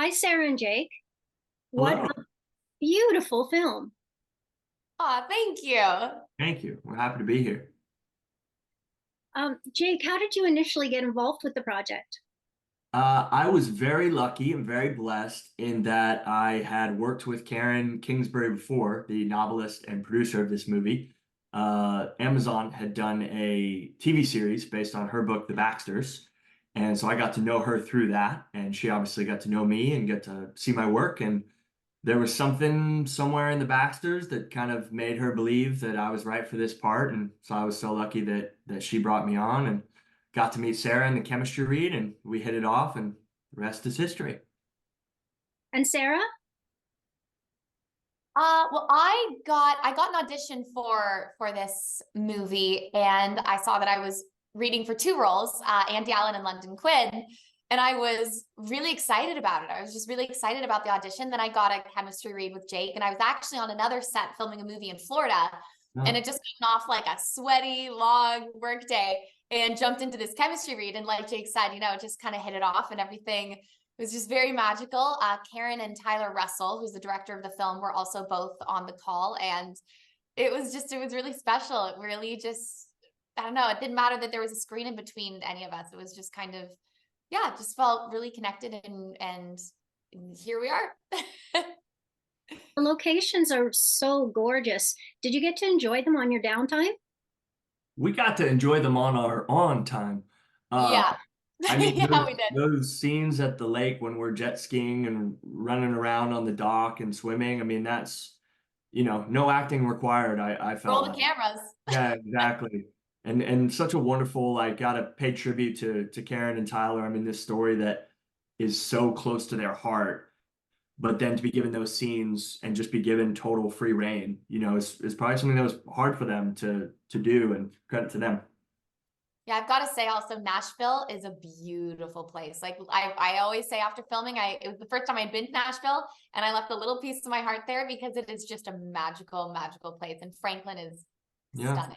Hi, Sarah and Jake. What Hello. a beautiful film. Oh, thank you. Thank you. We're happy to be here. Jake, how did you initially get involved with the project? I was very lucky and very blessed in that I had worked with Karen Kingsbury before, the novelist and producer of this movie. Amazon had done a TV series based on her book, The Baxters. And so I got to know her through that. And she obviously got to know me and get to see my work. And there was something somewhere in the Baxters that kind of made her believe that I was right for this part. And so I was so lucky that she brought me on and got to meet Sarah in the chemistry read, and we hit it off, and the rest is history. And Sarah? Well, I got an audition for this movie, and I saw that I was reading for two roles, Andy Allen and London Quinn, and I was really excited about it. I was just really excited about the audition. Then I got a chemistry read with Jake, and I was actually on another set filming a movie in Florida, and Oh, it just came off like a sweaty, long work day, and jumped into this chemistry read. And like Jake said, it just kind of hit it off, and everything was just very magical. Karen and Tyler Russell, who's the director of the film, were also both on the call. And it was really special. It really just, I don't know, it didn't matter that there was a screen in between any of us. It was just kind of, yeah, it just felt really connected, and here we are. The locations are so gorgeous. Did you get to enjoy them on your downtime? we got to enjoy them on our on time. Uh, Yeah. I mean, Yeah, we did. those scenes at the lake when we're jet skiing and running around on the dock and swimming. I mean, that's, no acting required. I Roll felt the like. cameras. Yeah, exactly. And such a wonderful, like, gotta pay tribute to Karen and Tyler. I mean, this story that is so close to their heart, but then to be given those scenes and just be given total free reign, is probably something that was hard for them to do, and credit to them. Yeah, I've got to say also Nashville is a beautiful place. Like I always say after filming, it was the first time I'd been to Nashville, and I left a little piece of my heart there because it is just a magical, magical place. And Franklin is Yeah. stunning.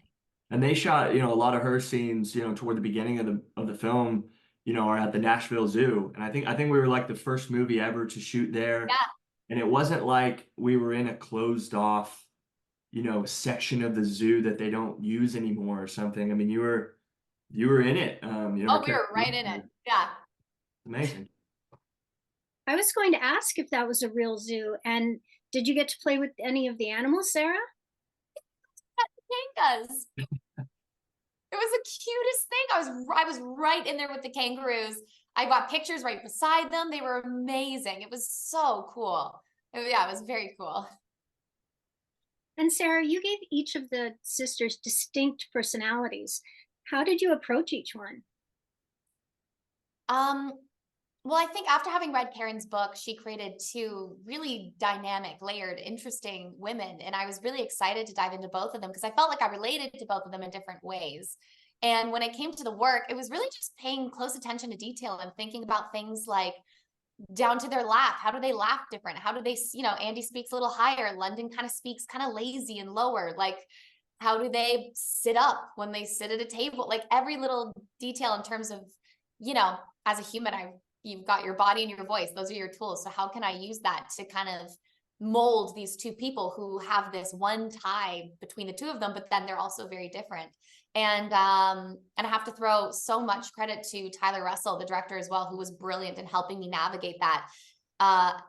And they shot, a lot of her scenes, toward the beginning of the film, are at the Nashville Zoo. And I think we were like the first movie ever to shoot there. Yeah. And it wasn't like we were in a closed off, section of the zoo that they don't use anymore or something. I mean, you were in it. Our Oh, we were character right in it. Yeah. amazing. I was going to ask if that was a real zoo. And did you get to play with any of the animals, Sarah? Kangas. It was the cutest thing. I was right in there with the kangaroos. I got pictures right beside them. They were amazing. It was so cool. Yeah, it was very cool. And Sarah, you gave each of the sisters distinct personalities. How did you approach each one? Um, Well, I think after having read Karen's book, she created two really dynamic, layered, interesting women. And I was really excited to dive into both of them because I felt like I related to both of them in different ways. And when it came to the work, it was really just paying close attention to detail and thinking about things like down to their laugh. How do they laugh different? How do they, Andy speaks a little higher. London kind of speaks kind of lazy and lower. Like, how do they sit up when they sit at a table? Like every little detail in terms of, as a human, you've got your body and your voice. Those are your tools. So how can I use that to kind of mold these two people who have this one tie between the two of them, but then they're also very different. And I have to throw so much credit to Tyler Russell, the director as well, who was brilliant in helping me navigate that.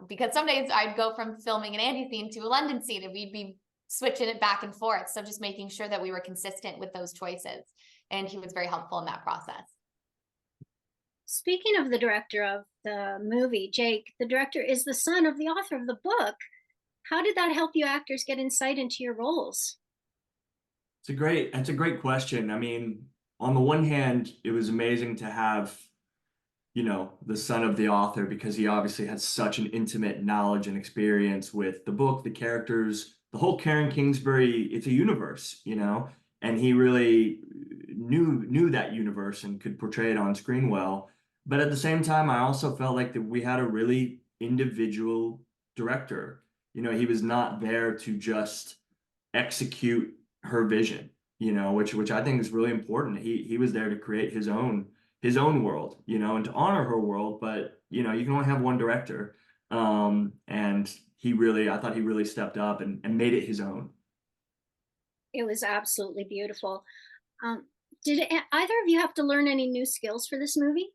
Because some days I'd go from filming an Andy scene to a London scene, and we'd be switching it back and forth. So just making sure that we were consistent with those choices. And he was very helpful in that process. Speaking of the director of the movie, Jake, the director is the son of the author of the book. How did that help you actors get insight into your roles? That's a great question. I mean, on the one hand, it was amazing to have, the son of the author because he obviously had such an intimate knowledge and experience with the book, the characters, the whole Karen Kingsbury, it's a universe, and he really knew that universe and could portray it on screen well. But at the same time, I also felt like that we had a really individual director. He was not there to just execute her vision, which I think is really important. He was there to create his own world, you know, and to honor her world. But, you know, you can only have one director. And I thought he really stepped up and made it his own. It was absolutely beautiful. Um, did either of you have to learn any new skills for this movie?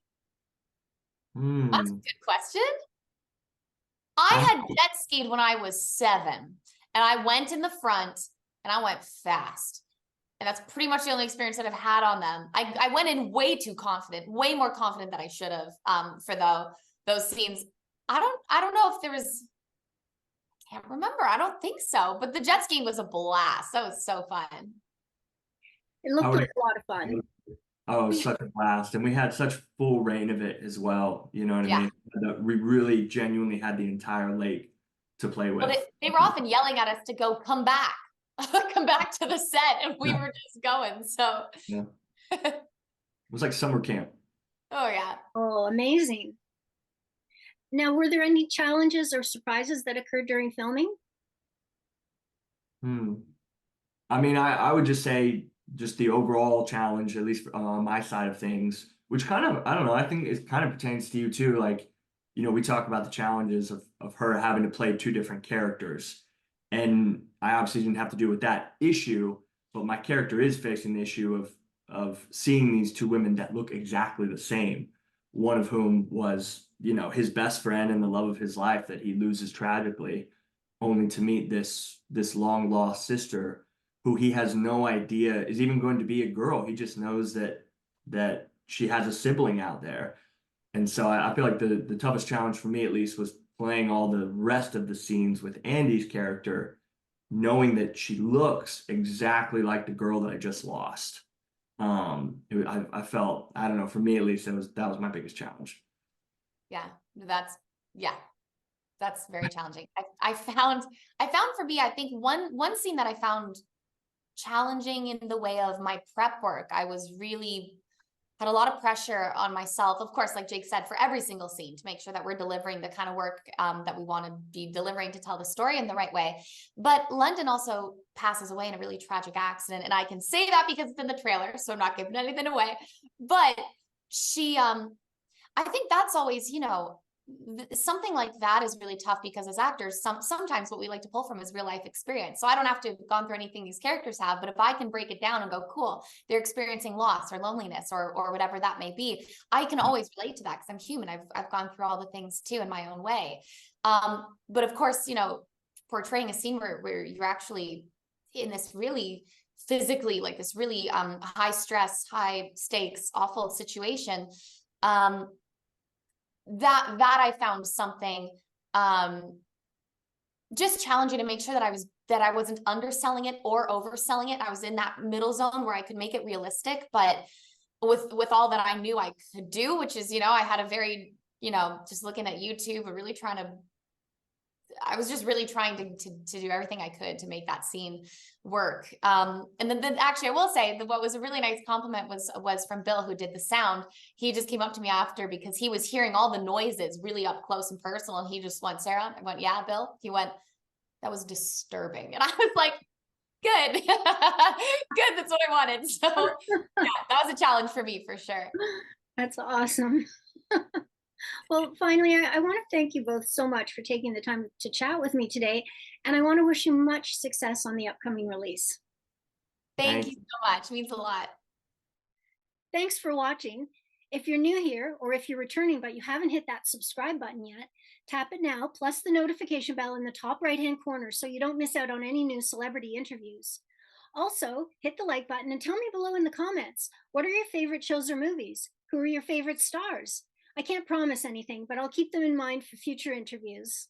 That's a Hmm. good question. I had jet skied when I was 7, and I went in the front and I went fast. And that's pretty much the only experience that I've had on them. I went in way too confident, way more confident than I should have for those scenes. I don't know if there was, I can't remember. I don't think so. But the jet skiing was a blast. That was so fun. It looked I like would a lot of fun. Oh, it was such a blast. And we had such full reign of it as well. You know what I Yeah. mean? We really genuinely had the entire lake to play Well, with. they were often yelling at us to go, come back, come back to the set. And we Yeah. were just going. So, Yeah. It was like summer camp. oh, yeah. Oh, amazing. Now, were there any challenges or surprises that occurred during filming? Hmm. I mean, I would just say just the overall challenge, at least on my side of things, which kind of, I don't know, I think it kind of pertains to you too. Like, you know, we talk about the challenges of her having to play two different characters. And I obviously didn't have to deal with that issue, but my character is facing the issue of seeing these two women that look exactly the same. One of whom was, you know, his best friend and the love of his life that he loses tragically, only to meet this long lost sister who he has no idea is even going to be a girl. He just knows that she has a sibling out there. And so I feel like the toughest challenge for me at least was playing all the rest of the scenes with Andy's character, knowing that she looks exactly like the girl that I just lost. I felt, I don't know, for me at least, that was my biggest challenge. Yeah. Yeah. That's very challenging. I found for me, I think one scene that I found challenging in the way of my prep work, I was really had a lot of pressure on myself, of course, like Jake said, for every single scene to make sure that we're delivering the kind of work that we want to be delivering to tell the story in the right way. But London also passes away in a really tragic accident, and I can say that because it's in the trailer, so I'm not giving anything away. But she, I think that's always, you know, something like that is really tough because as actors, sometimes what we like to pull from is real life experience. So I don't have to have gone through anything these characters have, but if I can break it down and go, cool, they're experiencing loss or loneliness or whatever that may be, I can always relate to that because I'm human. I've gone through all the things too in my own way. But of course, you know, portraying a scene where you're actually in this really physically, like this really high stress, high stakes, awful situation. That I found something just challenging to make sure that I wasn't underselling it or overselling it. I was in that middle zone where I could make it realistic, but with all that I knew I could do, which is, you know, I had a very, you know, just looking at YouTube and really I was just really trying to do everything I could to make that scene work. And then actually I will say that what was a really nice compliment was from Bill, who did the sound. He just came up to me after because he was hearing all the noises really up close and personal. And he just went, Sarah, I went, yeah, Bill. He went, that was disturbing. And I was like, good, good. That's what I wanted. So yeah, that was a challenge for me for sure. That's awesome. Well, finally, I want to thank you both so much for taking the time to chat with me today. And I want to wish you much success on the upcoming release. Thank you so much. It means a lot. Thanks for watching. If you're new here or if you're returning but you haven't hit that subscribe button yet, tap it now, plus the notification bell in the top right-hand corner so you don't miss out on any new celebrity interviews. Also, hit the like button and tell me below in the comments, what are your favorite shows or movies? Who are your favorite stars? I can't promise anything, but I'll keep them in mind for future interviews.